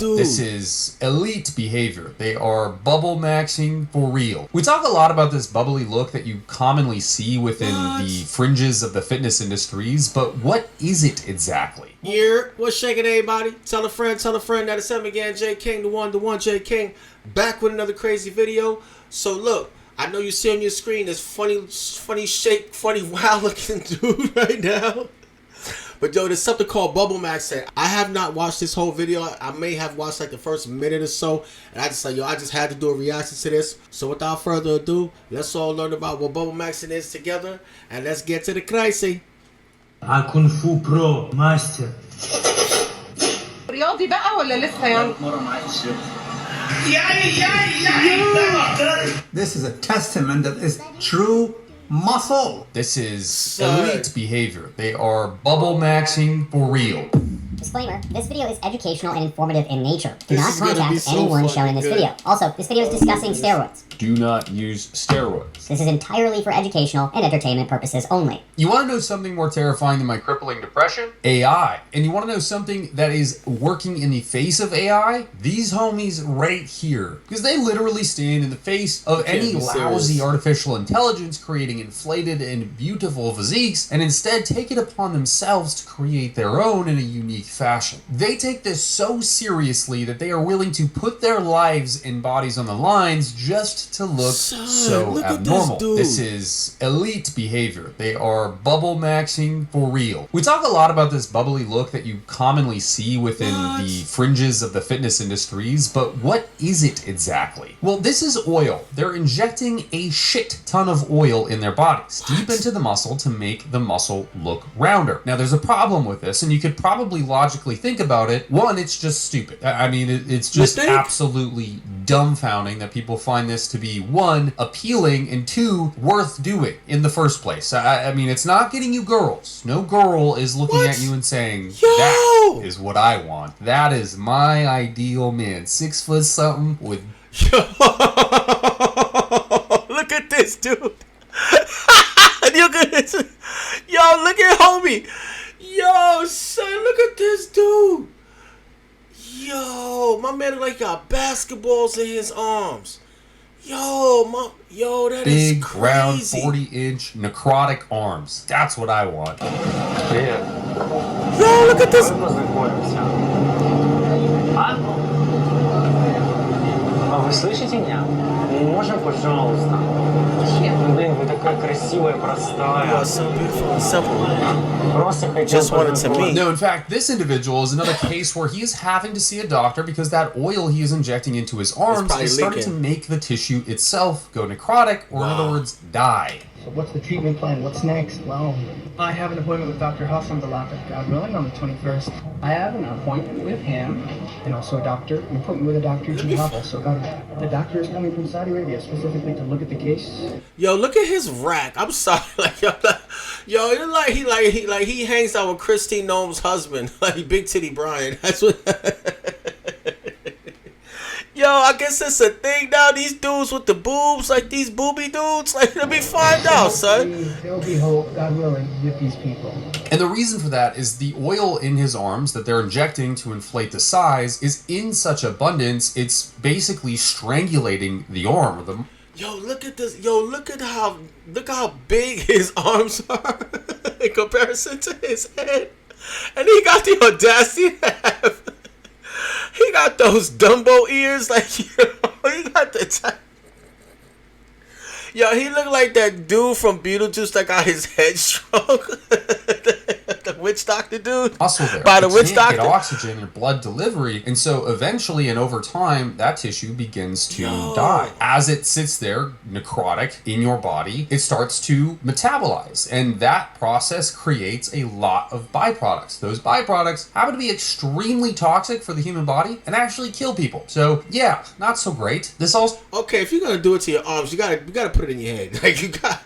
dude. This is elite behavior. They are bubble maxing for real. We talk a lot about this bubbly look that you commonly see within the fringes of the fitness industries, but what is it exactly? What's shaking, everybody? Tell a friend that it's him again, J King, the one J King, back with another crazy video. So look, I know you see on your screen this funny shape, funny wild looking dude right now. But yo, there's something called Bubblemaxxing. I have not watched this whole video. I may have watched like the first minute or so, and I just like, yo, I just had to do a reaction to this. So without further ado, let's all learn about what Bubblemaxxing is together, and let's get to the crazy. A Kung Fu Pro Master. رياضي بقى ولا لسه يعني؟ This is a testament that is true muscle. This is elite behavior. They are bubble maxing for real. Disclaimer, this video is educational and informative in nature. Do not contact anyone shown in this video. Also, this video is discussing steroids. Do not use steroids. This is entirely for educational and entertainment purposes only. You want to know something more terrifying than my crippling depression? AI. And you want to know something that is working in the face of AI? These homies right here. Because they literally stand in the face of any lousy artificial intelligence creating inflated and beautiful physiques, and instead take it upon themselves to create their own in a unique fashion. They take this so seriously that they are willing to put their lives and bodies on the lines just to look so abnormal. This is elite behavior. They are bubble maxing for real. We talk a lot about this bubbly look that you commonly see within the fringes of the fitness industries, but what is it exactly? Well, this is oil. They're injecting a shit ton of oil in their bodies, deep into the muscle to make the muscle look rounder. Now, there's a problem with this, and you could probably logically think about it. One, it's just stupid. I mean, it's just absolutely dumbfounding that people find this to be, one, appealing, and two, worth doing in the first place. I mean, it's not getting you girls. No girl is looking at you and saying, that is what I want. That is my ideal man. 6 foot something with... Look at this, dude. Look at this. Yo, look at homie. Yo, son, look at this dude. Yo, my man look like he got basketballs in his arms. Yo, that is big, round, 40-inch necrotic arms. That's what I want. Yo, look at this. Вы слышите меня? Можно, пожалуйста? Блин, вы такая красивая, простая. So beautiful and simple. Просто хотел Just wanted to meet. No, in fact, this individual is another case where he is having to see a doctor because that oil he is injecting into his arms is starting to make the tissue itself go necrotic, or in other words, die. So what's the treatment plan? What's next? Well, I have an appointment with Dr. Huss on the laptop, God willing, on the 21st. I have an appointment with him, and also an appointment with a doctor, also the doctor is coming from Saudi Arabia specifically to look at the case. Yo, look at his rack. I'm sorry, yo, he hangs out with Christine Noem's husband, like Big Titty Brian. That's what. Yo, I guess it's a thing now. These dudes with the boobs, like these booby dudes, like let me find out, son. There'll be hope, God willing, with these people. And the reason for that is the oil in his arms that they're injecting to inflate the size is in such abundance, it's basically strangulating the arm. Yo, look at this. Yo, look how big his arms are in comparison to his head. And he got the audacity to have. He got those Dumbo ears, like, he got the Yo, he looked like that dude from Beetlejuice that got his head shrunk. The witch doctor dude. Muscle there. By the witch doctor. Get oxygen or blood delivery, and so eventually and over time, that tissue begins to die. As it sits there, necrotic in your body, it starts to metabolize, and that process creates a lot of byproducts. Those byproducts happen to be extremely toxic for the human body and actually kill people. So yeah, not so great. This also if you're gonna do it to your arms, you gotta put it in your head. Like you gotta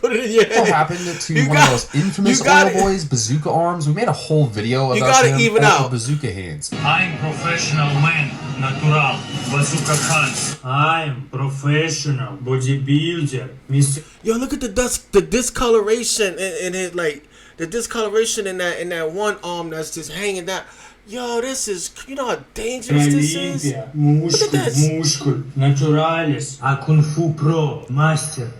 put it in your head. What happened to one of those infamous oil boys, bazooka arms? We made a whole video about him. Even out. Bazooka hands. I'm professional man, natural, bazooka hands. I'm professional bodybuilder, Mr. Yo, look at the discoloration in his, like, the discoloration in that one arm that's just hanging down. Yo, this is, you know how dangerous this is? Олимпия, мускуль, this. мускуль, натуралис, а кунг-фу про, мастер.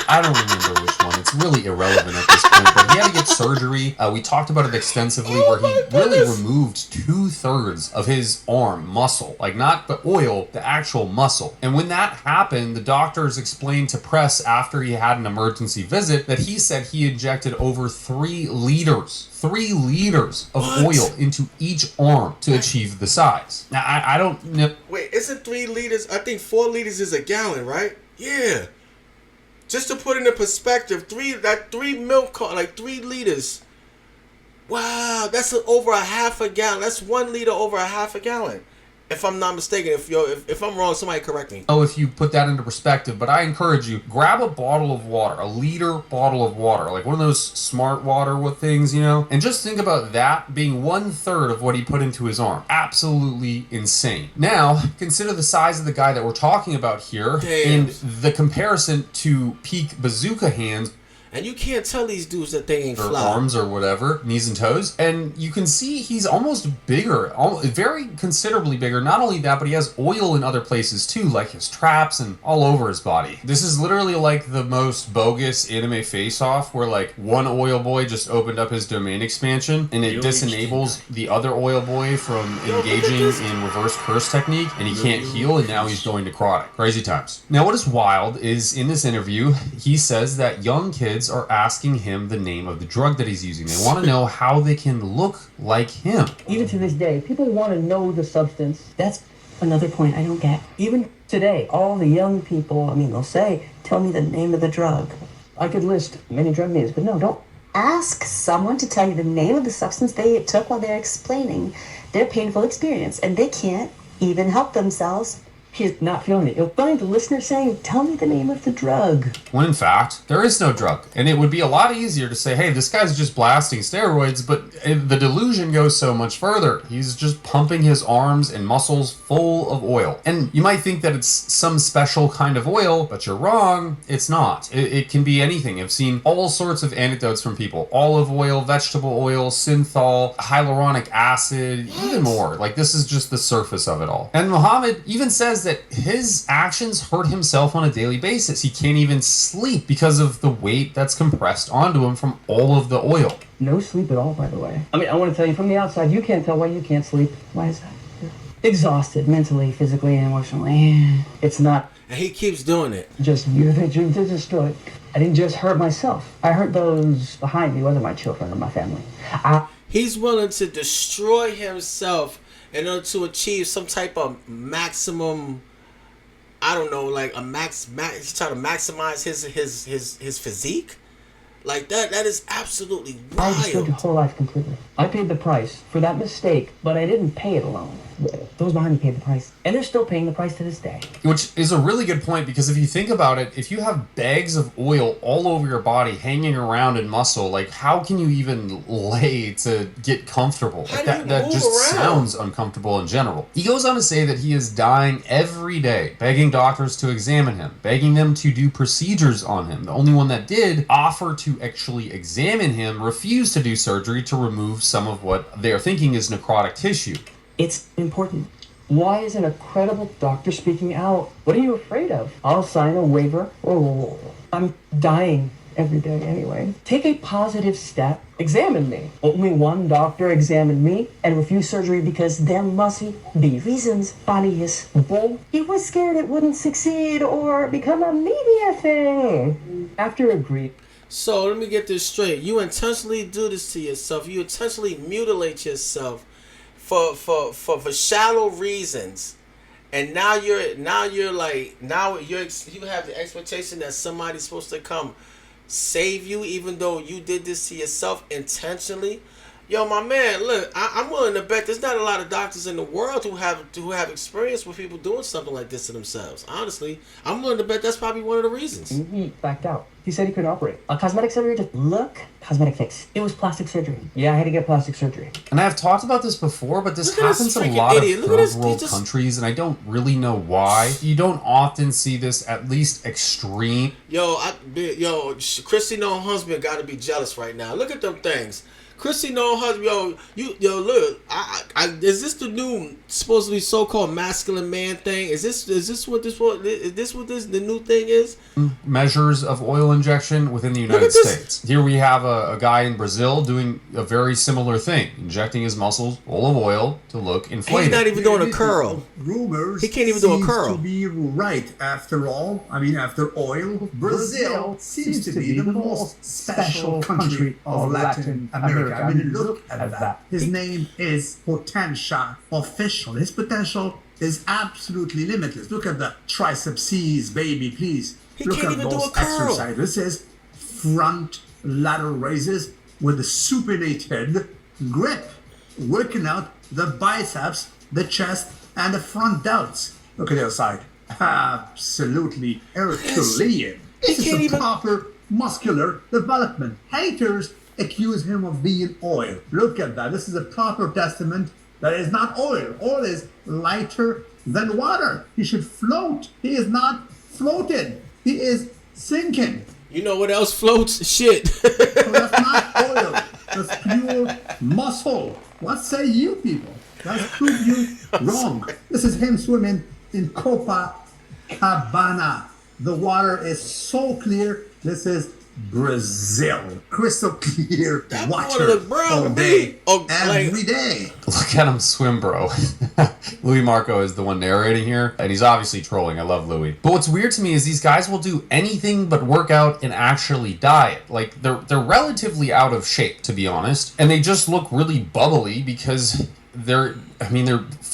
I don't remember which one. It's really irrelevant at this point, but he had to get surgery. We talked about it extensively, where he really removed 2/3 of his arm muscle. Like, not the oil, the actual muscle. And when that happened, the doctors explained to press after he had an emergency visit that he said he injected over 3 liters. 3 liters of oil into each arm to achieve the size. Now, I don't know. Wait, isn't 3 liters? I think 4 liters is a gallon, right? Yeah. Just to put it in perspective, 3 milk, like 3 liters. Wow, that's over a half a gallon. That's 1 liter over a half a gallon. If I'm not mistaken, if I'm wrong, somebody correct me. Oh, if you put that into perspective, but I encourage you, grab a bottle of water, a liter bottle of water, like one of those smart water with things, you know, and just think about that being 1/3 of what he put into his arm. Absolutely insane. Now, consider the size of the guy that we're talking about here. Damn. And the comparison to peak bazooka hands. And you can't tell these dudes that they ain't Or fly. arms or whatever, knees and toes. And you can see he's almost bigger, very considerably bigger. Not only that, but he has oil in other places too, like his traps and all over his body. This is literally like the most bogus anime face-off where like one oil boy just opened up his domain expansion and it disenables the other oil boy from engaging in reverse curse technique, and he can't heal, and now he's going necrotic. Crazy times. Now what is wild is in this interview, he says that young kids are asking him the name of the drug that he's using. They want to know how they can look like him. Even to this day, people want to know the substance. That's another point I don't get. Even today, all the young people, they'll say, tell me the name of the drug. I could list many drug names, but no, don't ask someone to tell you the name of the substance they took while they're explaining their painful experience, and they can't even help themselves. He's not feeling it. You'll find the listener saying, tell me the name of the drug. When in fact, there is no drug. And it would be a lot easier to say, hey, this guy's just blasting steroids, but the delusion goes so much further. He's just pumping his arms and muscles full of oil. And you might think that it's some special kind of oil, but you're wrong. It's not. It can be anything. I've seen all sorts of anecdotes from people. Olive oil, vegetable oil, synthol, hyaluronic acid, even more. Like, this is just the surface of it all. And Muhammad even says that his actions hurt himself on a daily basis. He can't even sleep because of the weight that's compressed onto him from all of the oil. No sleep at all, by the way. I want to tell you, from the outside, you can't tell why you can't sleep. Why is that? Exhausted, mentally, physically, and emotionally. It's not... And he keeps doing it. Just you that you destroy. I didn't just hurt myself. I hurt those behind me, whether my children or my family. He's willing to destroy himself in order to achieve some type of maximum, I don't know, like a he's trying to maximize his physique. Like that is absolutely wild. I destroyed your whole life completely. I paid the price for that mistake, but I didn't pay it alone. Those behind me paid the price, and they're still paying the price to this day. Which is a really good point, because if you think about it, if you have bags of oil all over your body hanging around in muscle, like how can you even lay to get comfortable? Like that just sounds uncomfortable in general. He goes on to say that he is dying every day, begging doctors to examine him, begging them to do procedures on him. The only one that did offer to actually examine him refused to do surgery to remove some of what they're thinking is necrotic tissue. It's important. Why isn't a credible doctor speaking out? What are you afraid of? I'll sign a waiver. Oh, I'm dying every day anyway. Take a positive step. Examine me. Only one doctor examined me and refused surgery because there must be reasons. Body is bull. He was scared it wouldn't succeed or become a media thing. After agreed. So let me get this straight. You intentionally do this to yourself. You intentionally mutilate yourself for shallow reasons, and now you have the expectation that somebody's supposed to come save you, even though you did this to yourself intentionally. Yo, my man, look, I'm willing to bet there's not a lot of doctors in the world who have experience with people doing something like this to themselves. Honestly, I'm willing to bet that's probably one of the reasons. He backed out. He said he couldn't operate. A cosmetic surgery to look, cosmetic fix. It was plastic surgery. Yeah, I had to get plastic surgery. And I've talked about this before, but this happens in a lot of third world countries, and I don't really know why. You don't often see this, at least extreme. Yo, Christy, no husband got to be jealous right now. Look at them things. Christy no husband, yo, look, is this the new supposedly so-called masculine man thing? Is this what the new thing is? Measures of oil injection within the United States. Here we have a guy in Brazil doing a very similar thing, injecting his muscles full of oil to look inflated. He's not even doing a curl. Rumors. He can't even do a curl. To be right. After all, I mean, after oil, Brazil seems to be the most special country of Latin America. I mean, look at that. His name is Potential Official. His potential is absolutely limitless. Look at the tricep C's, baby, please. Look can't at even do those a curl. exercises. This is front lateral raises with a supinated grip, working out the biceps, the chest, and the front delts. Look at the other side. Absolutely Herculean. This is a proper muscular development. Haters accuse him of being oil. Look at that. This is a proper testament that is not oil. Oil is lighter than water. He should float. He is not floated. He is sinking. You know what else floats? Shit. So that's not oil. That's pure muscle. What say you people? That's prove you wrong. This is him swimming in Copacabana. The water is so clear. This is Brazil. Crystal clear water all day, every day. Look at him swim, bro. Louis Marco is the one narrating here, and he's obviously trolling. I love Louis. But what's weird to me is these guys will do anything but work out and actually diet. Like, they're relatively out of shape, to be honest, and they just look really bubbly because they're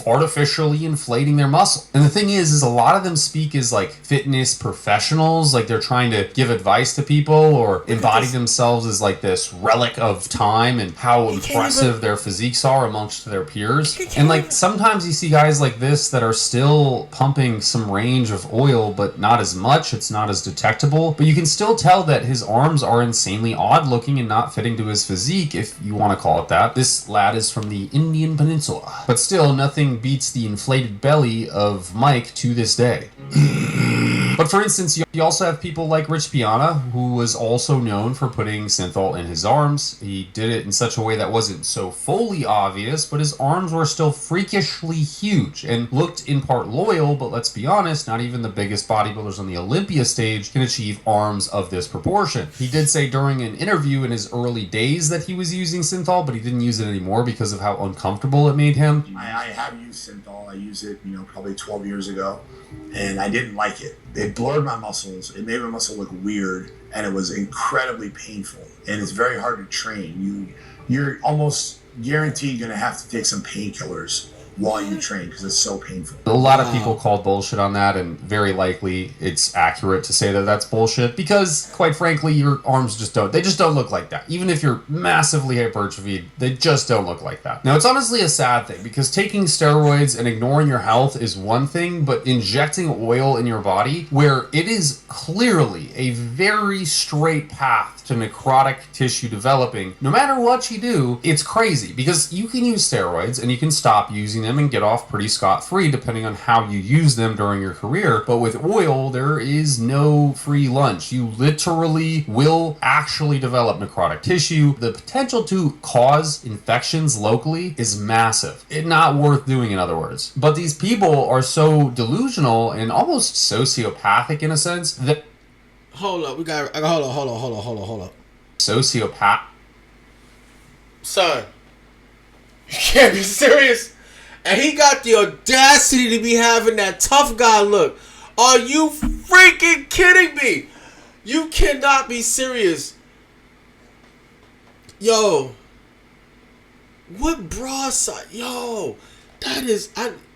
artificially inflating their muscle. And the thing is a lot of them speak as like fitness professionals, like they're trying to give advice to people or embody themselves as like this relic of time and how impressive their physiques are amongst their peers. And like sometimes you see guys like this that are still pumping some range of oil, but not as much. It's not as detectable, but you can still tell that his arms are insanely odd looking and not fitting to his physique, if you want to call it that. This lad is from the Indian Peninsula, but still nothing beats the inflated belly of Mike to this day. But for instance, you also have people like Rich Piana, who was also known for putting synthol in his arms. He did it in such a way that wasn't so fully obvious, but his arms were still freakishly huge and looked in part loyal, but let's be honest, not even the biggest bodybuilders on the Olympia stage can achieve arms of this proportion. He did say during an interview in his early days that he was using synthol, but he didn't use it anymore because of how uncomfortable it made him. I have used synthol. I used it, probably 12 years ago, and I didn't like it. It blurred my muscles. It made my muscle look weird, and it was incredibly painful. And it's very hard to train. You're almost guaranteed going to have to take some painkillers while you train because it's so painful. A lot of people called bullshit on that, and very likely it's accurate to say that that's bullshit because, quite frankly, your arms just don't look like that. Even if you're massively hypertrophied, they just don't look like that. Now, it's honestly a sad thing because taking steroids and ignoring your health is one thing, but injecting oil in your body where it is clearly a very straight path to necrotic tissue developing, no matter what you do, it's crazy because you can use steroids and you can stop using them and get off pretty scot-free depending on how you use them during your career. But with oil, there is no free lunch. You literally will actually develop necrotic tissue. The potential to cause infections locally is massive. It's not worth doing, in other words. But these people are so delusional and almost sociopathic in a sense that... Hold up, hold up. Sociopath. Son, you can't be serious. And he got the audacity to be having that tough guy look. Are you freaking kidding me? You cannot be serious. Yo. What bra size? Yo. That is...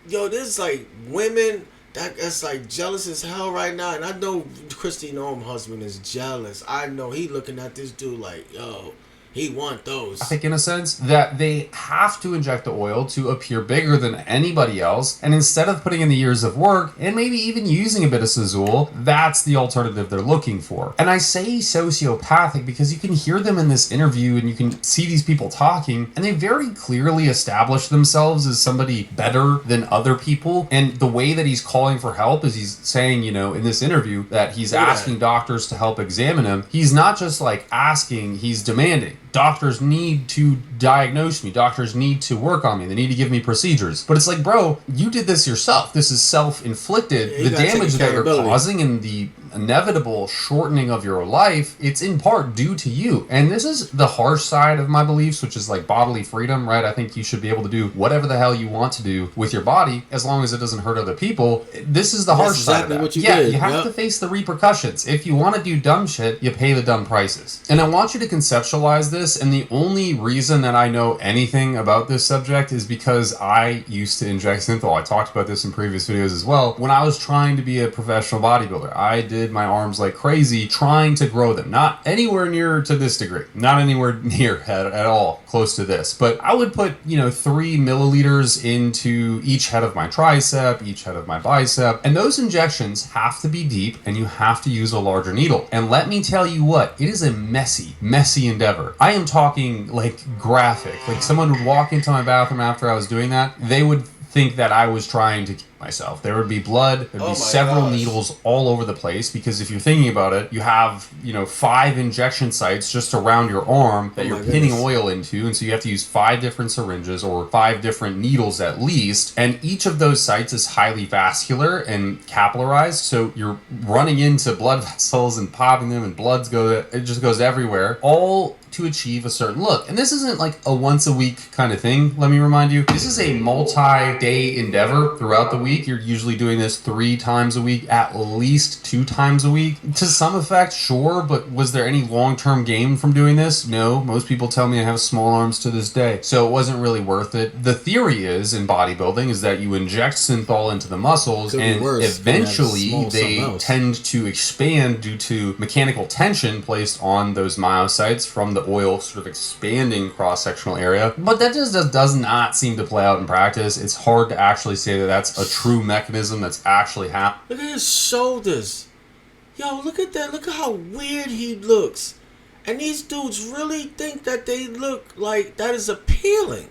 there's like women that's like jealous as hell right now. And I know Christy Noem's husband is jealous. I know he looking at this dude like, yo... He want those. I think in a sense that they have to inject the oil to appear bigger than anybody else. And instead of putting in the years of work and maybe even using a bit of Sazul, that's the alternative they're looking for. And I say sociopathic because you can hear them in this interview and you can see these people talking and they very clearly establish themselves as somebody better than other people. And the way that he's calling for help is he's saying, in this interview that he's asking doctors to help examine him. He's not just like asking, he's demanding. doctors need to diagnose me. Doctors need to work on me. They need to give me procedures. But it's like, bro, you did this yourself. This is self-inflicted. The damage that you're causing and the inevitable shortening of your life, it's in part due to you. And this is the harsh side of my beliefs, which is like bodily freedom, right? I think you should be able to do whatever the hell you want to do with your body as long as it doesn't hurt other people. This is the harsh side of that. What you yeah, did. you have to face the repercussions. If you want to do dumb shit, you pay the dumb prices. And I want you to conceptualize this, and the only reason that I know anything about this subject is because I used to inject synthol. I talked about this in previous videos as well. When I was trying to be a professional bodybuilder, I did my arms like crazy trying to grow them. Not anywhere near to this degree. Not anywhere near at all close to this. But I would put, 3 milliliters into each head of my tricep, each head of my bicep. And those injections have to be deep, and you have to use a larger needle. And let me tell you what, it is a messy endeavor. I am talking like graphic. Like someone would walk into my bathroom after I was doing that, they would think that I was trying to kill myself. There would be blood, there'd be several needles all over the place, because if you're thinking about it, you have, 5 injection sites just around your arm that you're pinning oil into, and so you have to use 5 different syringes or 5 different needles at least, and each of those sites is highly vascular and capillarized, so you're running into blood vessels and popping them, and it just goes everywhere, all to achieve a certain look. And this isn't like a once a week kind of thing, let me remind you. This is a multi-day endeavor throughout the week. You're usually doing this 3 times a week, at least 2 times a week. To some effect, sure, but was there any long-term gain from doing this? No. Most people tell me I have small arms to this day, so it wasn't really worth it. The theory is, in bodybuilding, is that you inject synthol into the muscles, and eventually they tend to expand due to mechanical tension placed on those myocytes from the oil sort of expanding cross-sectional area. But that just does not seem to play out in practice. It's hard to actually say that that's a true mechanism that's actually happening. Look at his shoulders. Yo, look at that. Look at how weird he looks. And these dudes really think that they look like that is appealing.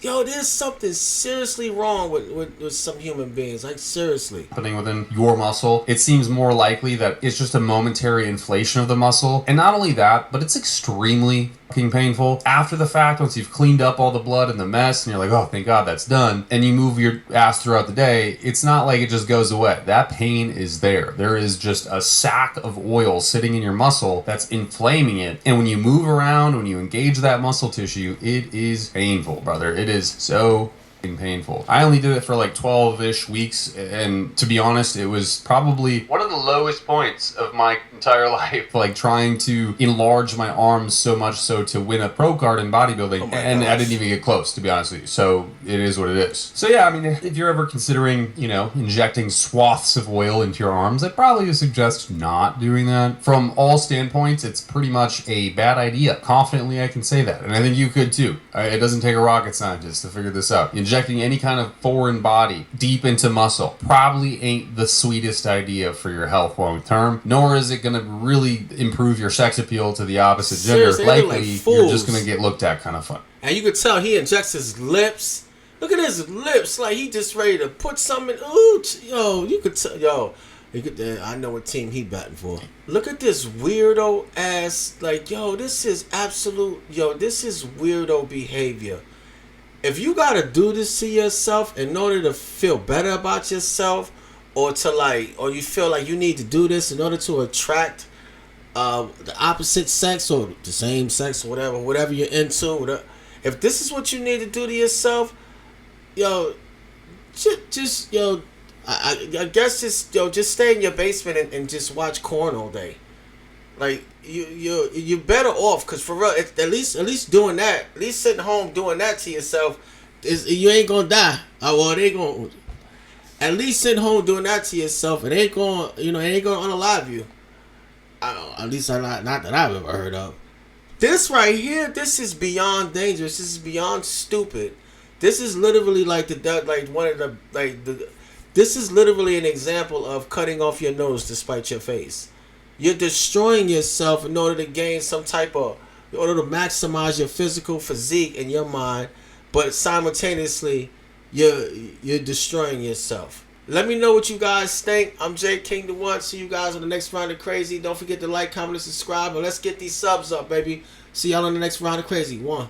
Yo, there's something seriously wrong with some human beings. Like, seriously. Happening within your muscle. It seems more likely that it's just a momentary inflation of the muscle. And not only that, but it's extremely fucking painful. After the fact, once you've cleaned up all the blood and the mess, and you're like, oh, thank God that's done, and you move your ass throughout the day, it's not like it just goes away. That pain is there. There is just a sack of oil sitting in your muscle that's inflaming it. And when you move around, when you engage that muscle tissue, it is painful, brother. It is so painful. I only did it for like 12-ish weeks, and to be honest, it was probably one of the lowest points of my entire life, like trying to enlarge my arms so much so to win a pro card in bodybuilding, and I didn't even get close, to be honest with you. So it is what it is. So yeah, I mean, if you're ever considering, injecting swaths of oil into your arms, I'd probably suggest not doing that. From all standpoints, it's pretty much a bad idea. Confidently, I can say that, and I think you could too. It doesn't take a rocket scientist to figure this out. Injecting any kind of foreign body deep into muscle probably ain't the sweetest idea for your health long term, nor is it going to really improve your sex appeal to the opposite gender. Likely, you're just going to get looked at kind of fun. And you could tell he injects his lips. Look at his lips, like he just ready to put something. Ooh, yo, you could tell, I know what team he batting for. Look at this weirdo ass, like, this is weirdo behavior. If you gotta do this to yourself in order to feel better about yourself, or you feel like you need to do this in order to attract the opposite sex or the same sex or whatever you're into, if this is what you need to do to yourself, I guess just stay in your basement and just watch porn all day. Like, you're better off, because for real, at least doing that, at least sitting home doing that to yourself, you ain't gonna die. It ain't gonna. At least sitting home doing that to yourself, it ain't gonna unalive you. At least not that I've ever heard of. This right here, this is beyond dangerous. This is beyond stupid. This is literally this is literally an example of cutting off your nose to spite your face. You're destroying yourself in order to gain in order to maximize your physical physique in your mind, but simultaneously you're destroying yourself. Let me know what you guys think. I'm J King the One. See you guys on the next round of crazy. Don't forget to like, comment, and subscribe, and let's get these subs up, baby. See y'all on the next round of crazy. 1.